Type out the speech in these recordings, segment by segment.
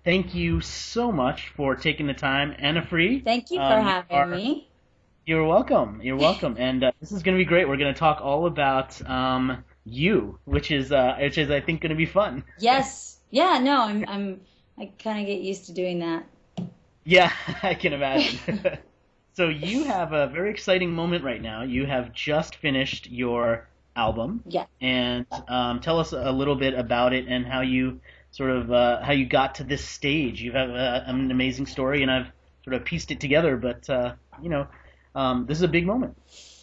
thank you so much for taking the time. Anna Free, Thank you for having me. you're welcome. You're welcome. And this is going to be great. We're going to talk all about you, which is I think going to be fun. Yes. Yeah, no, I kind of get used to doing that. Yeah, I can imagine. So you have a very exciting moment right now. You have just finished your album, Yeah. and tell us a little bit about it and how you how you got to this stage. You have an amazing story, and I've sort of pieced it together. But this is a big moment.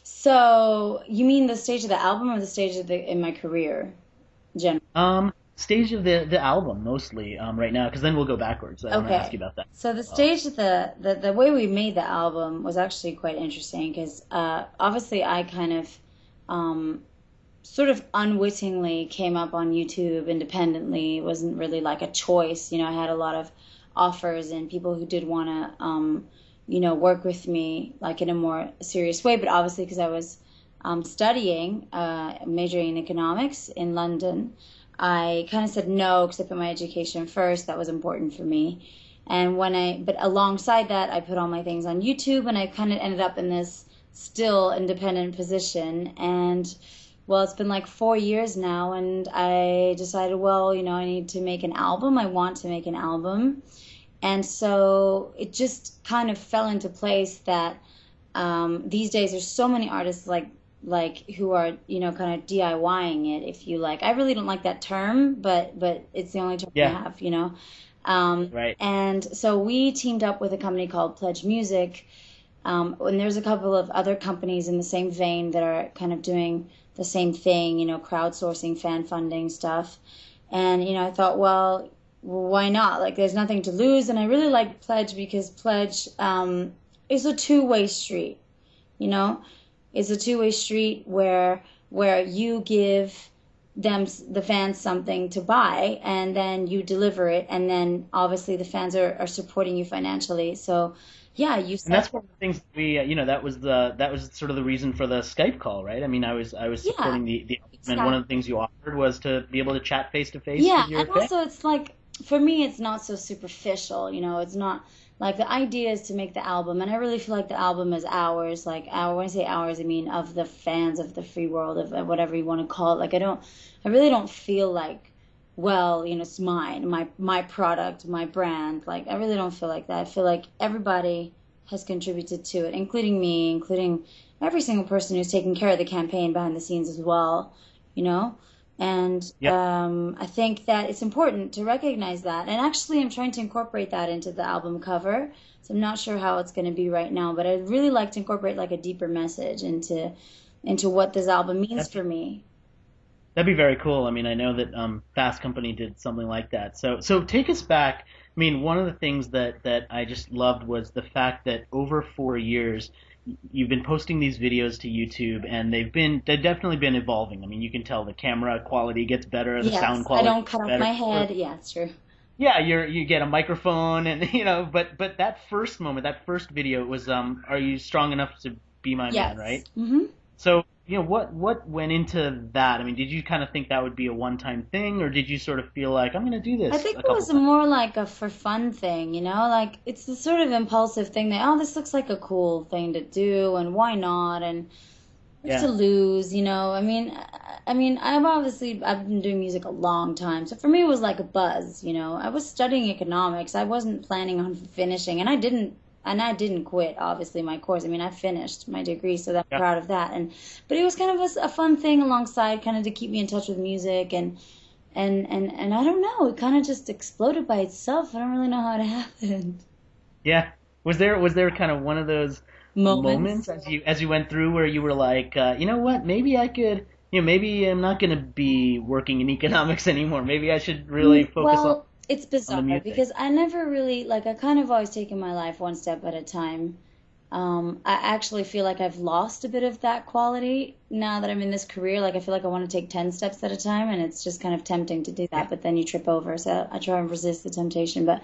So, you mean the stage of the album or the stage of in my career, generally? Stage of the album mostly right now, because then we'll go backwards. I want to ask you Okay. about that So the as well. stage of the way we made the album was actually quite interesting because obviously I kind of sort of unwittingly came up on YouTube independently. It wasn't really like a choice. I had a lot of offers and people who did want to, work with me like in a more serious way. But obviously, because I was studying, majoring in economics in London, I kind of said no because I put my education first. That was important for me. And but alongside that, I put all my things on YouTube and I kind of ended up in this still independent position. And well, it's been like 4 years now, and I decided, well, I need to make an album. I want to make an album. And so it just kind of fell into place that these days there's so many artists like who are, kind of DIYing it, if you like. I really don't like that term, but it's the only term I Yeah, have. right. And so we teamed up with a company called Pledge Music, and there's a couple of other companies in the same vein that are kind of doing the same thing, crowdsourcing, fan funding stuff. And, I thought, well, why not? Like, there's nothing to lose. And I really like Pledge because Pledge is a two-way street, you know? It's a two-way street where you give the fans something to buy and then you deliver it and then obviously the fans are supporting you financially. So yeah, you And said that's one of the things that was sort of the reason for the Skype call, right? I mean, I was yeah, supporting the album, and one of the exactly. things you offered was to be able to chat face to face Yeah, with your and fan. also it's like for me it's not so superficial, it's not like the idea is to make the album and I really feel like the album is ours, like when I say ours I mean of the fans of the free world of whatever you want to call it. Like I really don't feel like well, it's mine, my product, my brand. Like I really don't feel like that. I feel like everybody has contributed to it, including me, including every single person who's taking care of the campaign behind the scenes as well, you know? And Yep. I think that it's important to recognize that. And actually, I'm trying to incorporate that into the album cover. So I'm not sure how it's going to be right now, but I'd really like to incorporate like a deeper message into what this album means That'd for be, me. that'd be very cool. I mean, I know that Fast Company did something like that. So take us back. I mean, one of the things that I just loved was the fact that over 4 years you've been posting these videos to YouTube, and they've definitely been evolving. I mean, you can tell the camera quality gets better, the sound Yes, I quality don't cut gets off better. my head. Yeah, it's true. Yeah, you get a microphone, and but that first moment, that first video was are you strong enough to be my man, Yes. right? Hmm. So, what went into that? I mean, did you kind of think that would be a one-time thing, or did you sort of feel like I'm going to do I this think a it couple was times? more like a for fun thing, Like it's the sort of impulsive thing that, oh, this looks like a cool thing to do, and why not? And what's to Yeah, lose? I mean, I've been doing music a long time, so for me it was like a buzz. I was studying economics. I wasn't planning on finishing, and I didn't quit. Obviously, my course. I mean, I finished my degree, so I'm yeah. proud of that. But it was kind of a fun thing alongside, kind of to keep me in touch with music and I don't know, it kind of just exploded by itself. I don't really know how it happened. Yeah. Was there kind of one of those moments Moments. as you went through where you were like, you know what, maybe I could, maybe I'm not going to be working in economics anymore. Maybe I should really focus on Well, it's the bizarre music. because I never really, like, I kind of always taken my life one step at a time. I actually feel like I've lost a bit of that quality now that I'm in this career. Like, I feel like I want to take 10 steps at a time, and it's just kind of tempting to do Yeah. that, but then you trip over. So I try and resist the temptation. But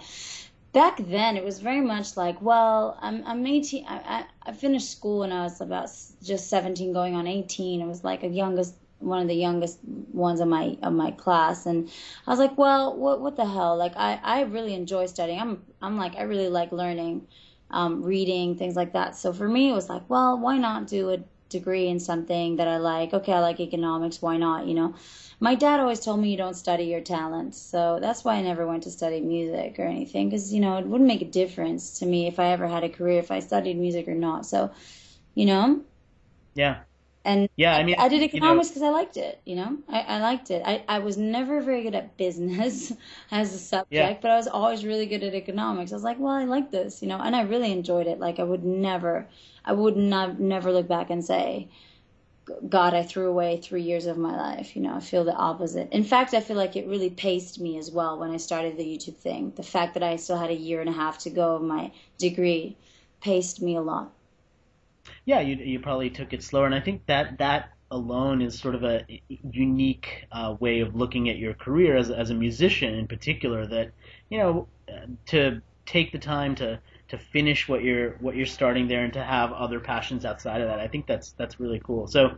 back then, it was very much like, well, I'm 18. I finished school when I was about just 17, going on 18. It was like a youngest one of the youngest ones of my class, and I was like, well, what the hell? Like I really enjoy studying. I'm like I really like learning, reading, things like that. So for me, it was like, well, why not do a degree in something that I like? Okay, I like economics. Why not? You know, my dad always told me you don't study your talents. So that's why I never went to study music or anything, because, you know, it wouldn't make a difference to me if I ever had a career, if I studied music or not. So, you know, Yeah. and Yeah. I mean, I did you know, economics because I liked it, you know, I liked it. I was never very good at business as a yeah. subject, but I was always really good at economics. I was like, well, I like this, you know, and I really enjoyed it. Like I would not never look back and say, God, I threw away 3 years of my life. You know, I feel the opposite. In fact, I feel like it really paced me as well when I started the YouTube thing. The fact that I still had a year and a half to go of my degree paced me a lot. Yeah, you probably took it slower, and I think that alone is sort of a unique way of looking at your career as a musician in particular. That to take the time to finish what you're starting there and to have other passions outside of that. I think that's really cool. So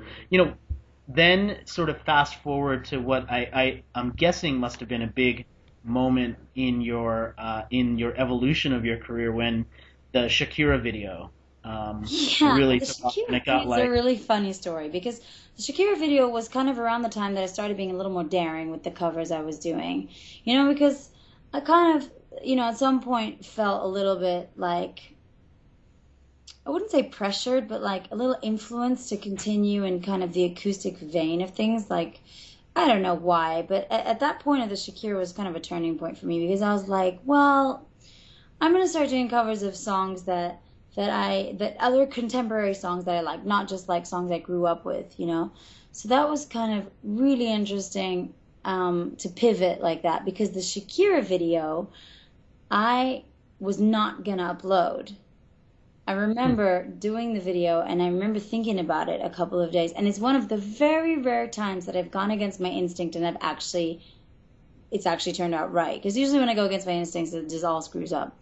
then sort of fast forward to what I'm guessing must have been a big moment in your evolution of your career when the Shakira video Yeah, really the took off, and Shakira it got video is a like, really funny story because the Shakira video was kind of around the time that I started being a little more daring with the covers I was doing. You know, because I kind of, you know, at some point felt a little bit like, I wouldn't say pressured, but like a little influenced to continue in kind of the acoustic vein of things. Like, I don't know why, but at that point of the Shakira was kind of a turning point for me because I was like, well, I'm gonna start doing covers of songs that other contemporary songs that I like, not just like songs I grew up with, you know. So that was kind of really interesting to pivot like that because the Shakira video I was not gonna upload. I hmm, remember doing the video and I remember thinking about it a couple of days, and it's one of the very rare times that I've gone against my instinct and it's actually turned out right. Because usually when I go against my instincts, it just all screws up.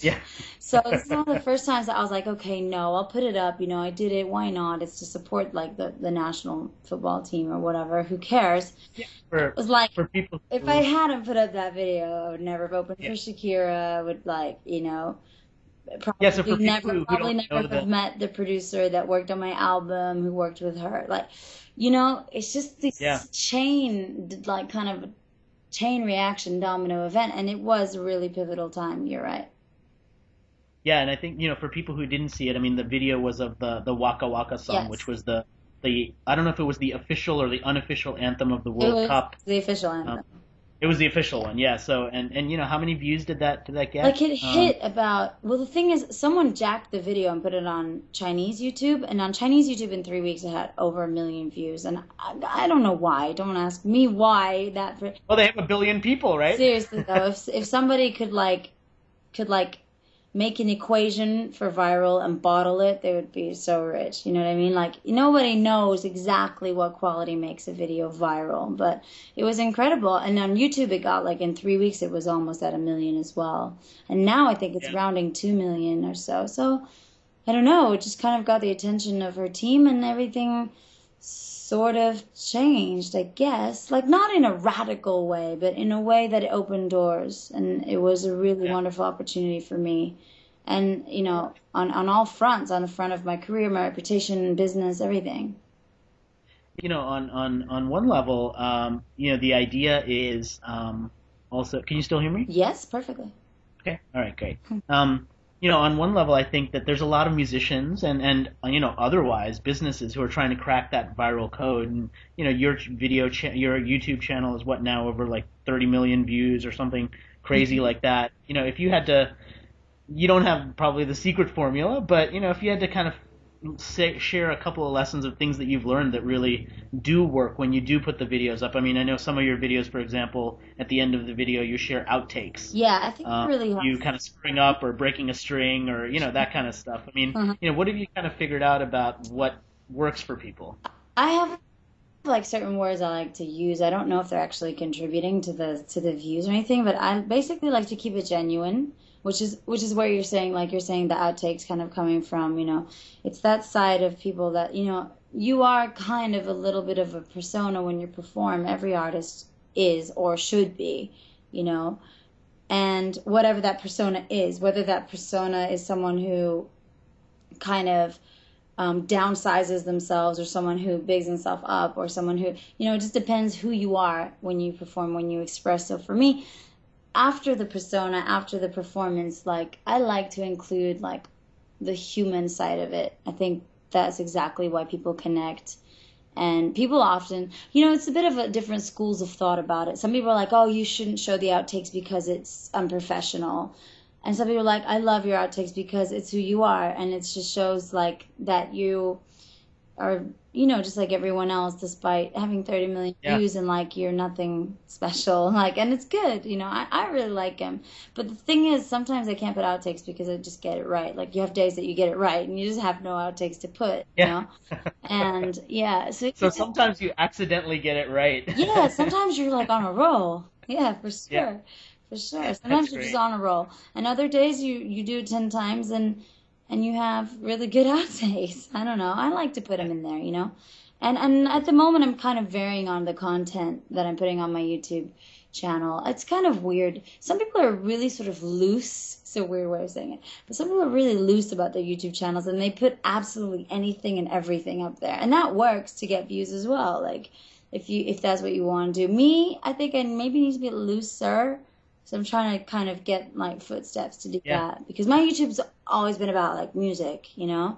yeah, So this is one of the first times that I was like, okay, no, I'll put it up. You know, I did it. Why not? It's to support like the national football team or whatever. Who cares? yeah. It For was like for people if I who, hadn't put up that video, I would never have opened yeah, for Shakira. I would like, you know, yeah. So for people who probably don't never know have that, met the producer that worked on my album, who worked with her. Like, you know, it's just yeah. this chain, like kind of a chain reaction domino event, and it was a really pivotal time. You're right. Yeah, and I think for people who didn't see it, I mean, the video was of the Waka Waka song, which Yes, was the I don't know if it was the official or the unofficial anthem of the it World was Cup. the official Um, anthem. it was the official one, yeah. So and how many views did that get? Like it hit about, well, the thing is, someone jacked the video and put it on Chinese YouTube, and on Chinese YouTube in 3 weeks it had over 1 million views, and I don't know why. Don't ask me why that. Well, they have a billion people, right? Seriously though, if somebody could like make an equation for viral and bottle it, they would be so rich. You know what I mean? Like nobody knows exactly what quality makes a video viral, but it was incredible. And on YouTube, it got like in 3 weeks, it was almost at 1 million as well. And now I think it's Yeah. rounding 2 million or so. So I don't know. It just kind of got the attention of her team, and everything sort of changed, I guess. Like not in a radical way, but in a way that it opened doors, and it was a really Yeah. wonderful opportunity for me. And you know, on all fronts, on the front of my career, my reputation, business, everything. On one level, the idea is also. Can you still hear me? Yes, perfectly. Okay. All right. Great. On one level, I think that there's a lot of musicians and otherwise businesses who are trying to crack that viral code. And your your YouTube channel is what now, over like 30 million views or something crazy like that. If you had to, you don't have probably the secret formula, but if you had to kind of share a couple of lessons of things that you've learned that really do work when you do put the videos up. I mean, I know some of your videos, for example, at the end of the video, you share outtakes. Yeah, I think it really You helps. kind of spring up or breaking a string or, that kind of stuff. I mean, Uh-huh. what have you kind of figured out about what works for people? I have like certain words I like to use. I don't know if they're actually contributing to the views or anything, but I basically like to keep it genuine, which is where you're saying the outtakes kind of coming from, it's that side of people that, you are kind of a little bit of a persona when you perform. Every artist is or should be, you know. And whatever that persona is, whether that persona is someone who kind of downsizes themselves, or someone who bigs himself up, or someone who, you know, it just depends who you are when you perform, when you express. So for me, after the persona, after the performance, like I like to include like the human side of it. I think that's exactly why people connect. And people often, you know, it's a bit of a different schools of thought about it. Some people are like, oh, you shouldn't show the outtakes because it's unprofessional. And some people are like, I love your outtakes because it's who you are. And it just shows like that you are, you know, just like everyone else, despite having 30 million Yeah. views, and like you're nothing special. Like, and it's good, you know, I really like him. But the thing is, sometimes I can't put outtakes because I just get it right. Like, you have days that you get it right and you just have no outtakes to put, you Yeah. know? And yeah, so So sometimes you accidentally get it right. yeah, sometimes you're like on a roll. Yeah, for Yeah, sure. For sure. that's Sometimes you're just great. on a roll. And other days you do it 10 times and you have really good outtakes. I don't know. I like to put them in there, you know. And at the moment I'm kind of varying on the content that I'm putting on my YouTube channel. It's kind of weird. Some people are really sort of loose. It's a weird way of saying it. But some people are really loose about their YouTube channels, and they put absolutely anything and everything up there. And that works to get views as well. Like, if that's what you want to do. Me, I think I maybe need to be looser. So I'm trying to kind of get like footsteps to do Yeah, that, because my YouTube's always been about like music, you know?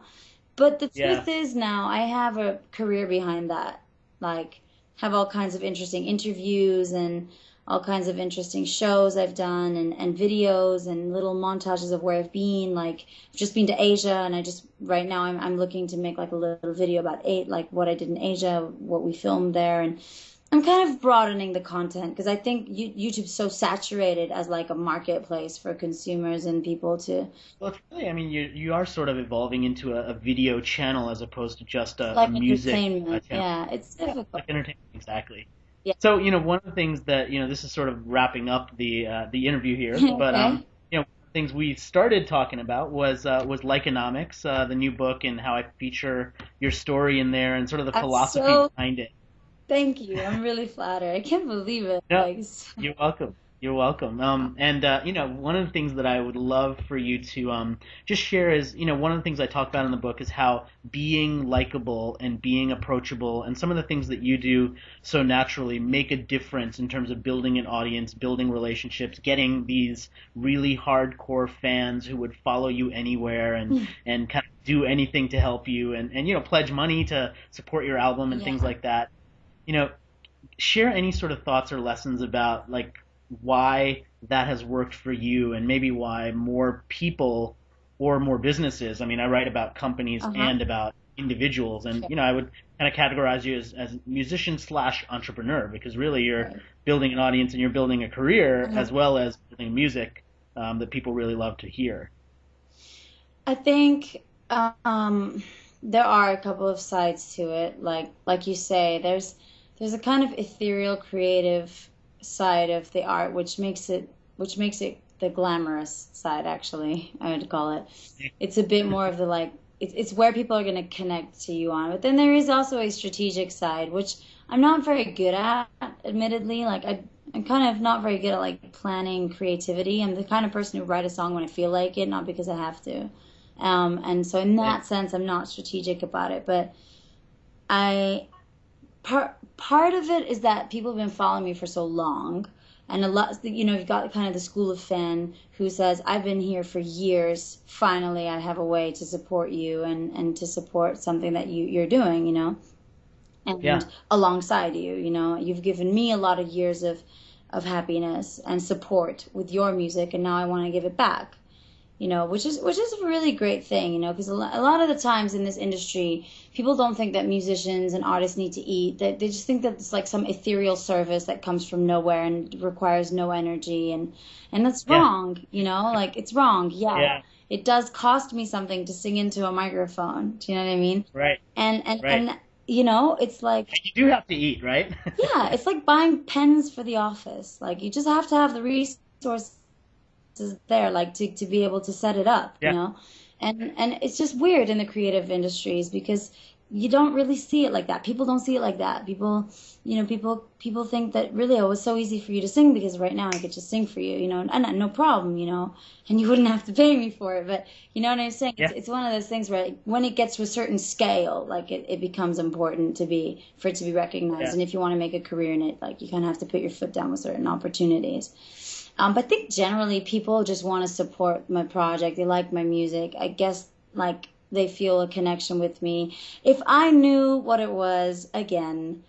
But the yeah, truth is, now I have a career behind that. Like, have all kinds of interesting interviews and all kinds of interesting shows I've done, and videos and little montages of where I've been. Like, I've just been to Asia, and I just right now I'm looking to make like a little video about like what I did in Asia, what we filmed there, and I'm kind of broadening the content because I think YouTube's so saturated as like a marketplace for consumers and people to well, it's really, I mean, you are sort of evolving into a video channel as opposed to just a like music entertainment. channel. Yeah, it's Yeah, difficult. like entertainment, exactly. Yeah. So, you know, one of the things that, you know, this is sort of wrapping up the interview here, but Okay. you know, one of the things we started talking about was Likeonomics, the new book, and how I feature your story in there and sort of the That's philosophy so, behind it. thank you. I'm really flattered. I can't believe it. No, Like, you're welcome. You're welcome. And you know, one of the things that I would love for you to just share is, you know, one of the things I talk about in the book is how being likable and being approachable and some of the things that you do so naturally make a difference in terms of building an audience, building relationships, getting these really hardcore fans who would follow you anywhere and kind of do anything to help you and you know, pledge money to support your album and things yeah. like that. You know, share any sort of thoughts or lessons about like why that has worked for you and maybe why more people or more businesses. I mean, I write about companies Uh-huh. and about individuals, and Sure. you know, I would kind of categorize you as musician slash entrepreneur because really you're Right. building an audience and you're building a career Uh-huh. as well as building music that people really love to hear. I think there are a couple of sides to it. Like you say, there's a kind of ethereal, creative side of the art, which makes it the glamorous side. Actually, I would call it. It's a bit more of the like. It's where people are going to connect to you on. But then there is also a strategic side, which I'm not very good at, admittedly. Like I'm kind of not very good at like planning creativity. I'm the kind of person who write a song when I feel like it, not because I have to. And so in Right. that sense, I'm not strategic about it. But I part of it is that people have been following me for so long, and a lot, you know, you've got kind of the school of fan who says, I've been here for years. Finally, I have a way to support you and to support something that you're doing, you know, and Yeah. alongside you, you know, you've given me a lot of years of happiness and support with your music, and now I want to give it back, you know, which is a really great thing, you know, because a lot of the times in this industry, people don't think that musicians and artists need to eat. They just think that it's like some ethereal service that comes from nowhere and requires no energy, and that's Yeah. wrong, you know, like it's wrong. Yeah, Yeah. it does cost me something to sing into a microphone. Do you know what I mean? Right. Right. And you know, it's like, And you do have to eat, right? yeah, it's like buying pens for the office. Like, you just have to have the resources there, like to be able to set it up, you Yeah. know. And it's just weird in the creative industries because you don't really see it like that. People don't see it like that. People, people think that really it was so easy for you to sing because right now I could just sing for you, and no problem, and you wouldn't have to pay me for it. But you know what I'm saying? Yeah. It's one of those things where when it gets to a certain scale, like it becomes important for it to be recognized. Yeah. And if you want to make a career in it, like you kind of have to put your foot down with certain opportunities. But I think generally people just want to support my project. They like my music. I guess like they feel a connection with me. If I knew what it was, again,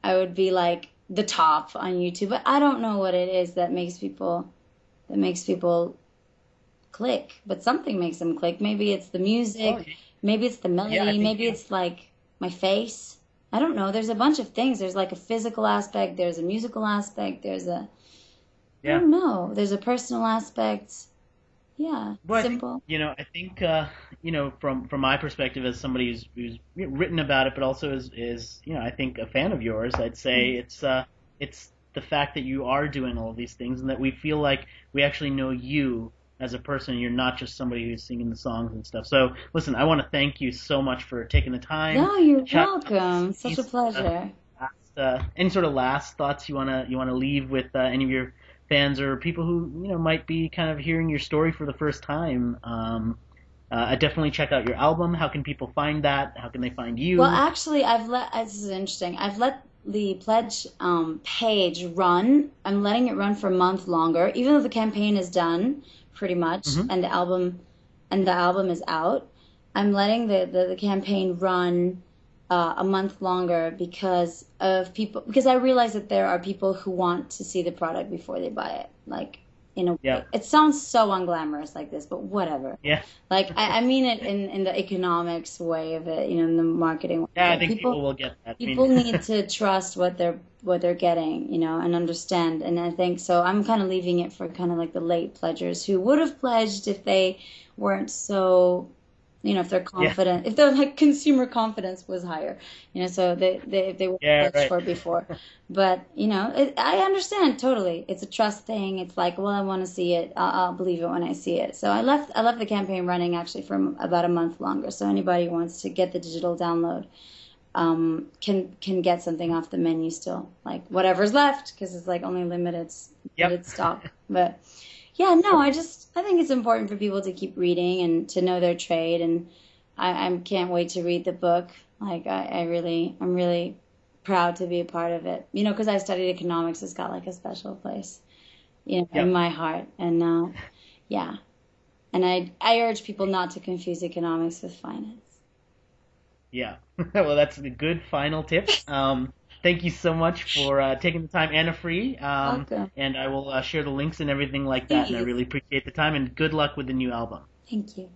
I would be like the top on YouTube. But I don't know what it is that makes people click. But something makes them click. Maybe it's the music. Maybe it's the melody. Maybe it's like my face. I don't know. There's a bunch of things. There's like a physical aspect. There's a musical aspect. I don't know. There's a personal aspect. Yeah, well, simple. I think from my perspective as somebody who's written about it, but also is I think a fan of yours, I'd say it's the fact that you are doing all of these things and that we feel like we actually know you as a person. You're not just somebody who's singing the songs and stuff. So listen, I want to thank you so much for taking the time. No, you're welcome. Such a pleasure. Any sort of last thoughts you wanna leave with any of your fans or people who might be kind of hearing your story for the first time? Definitely check out your album. How can people find that? How can they find you? Well, actually, this is interesting. I've let the pledge page run. I'm letting it run for a month longer, even though the campaign is done pretty much, and the album is out. I'm letting the campaign run a month longer because I realize that there are people who want to see the product before they buy it. Like, it sounds so unglamorous like this, but whatever. Yeah. Like, I mean it in the economics way of it, in the marketing way. Yeah, I think people will get that. People need to trust what they're getting, and understand. And I think so. I'm kind of leaving it for kind of like the late pledgers who would have pledged if they weren't so. If they're confident, if their like consumer confidence was higher, so if they were pledged for it before. But I understand totally. It's a trust thing. It's like, well, I want to see it. I'll believe it when I see it. So I left the campaign running actually for about a month longer. So anybody who wants to get the digital download can get something off the menu still, like whatever's left, because it's like only limited stock. But yeah, no, I think it's important for people to keep reading and to know their trade, and I can't wait to read the book. Like I'm really proud to be a part of it. Because I studied economics, it's got like a special place, in my heart. And yeah, and I urge people not to confuse economics with finance. Yeah, well, that's a good final tip. Thank you so much for taking the time, Anna Free. Welcome. And I will share the links and everything like that. And I really appreciate the time. And good luck with the new album. Thank you.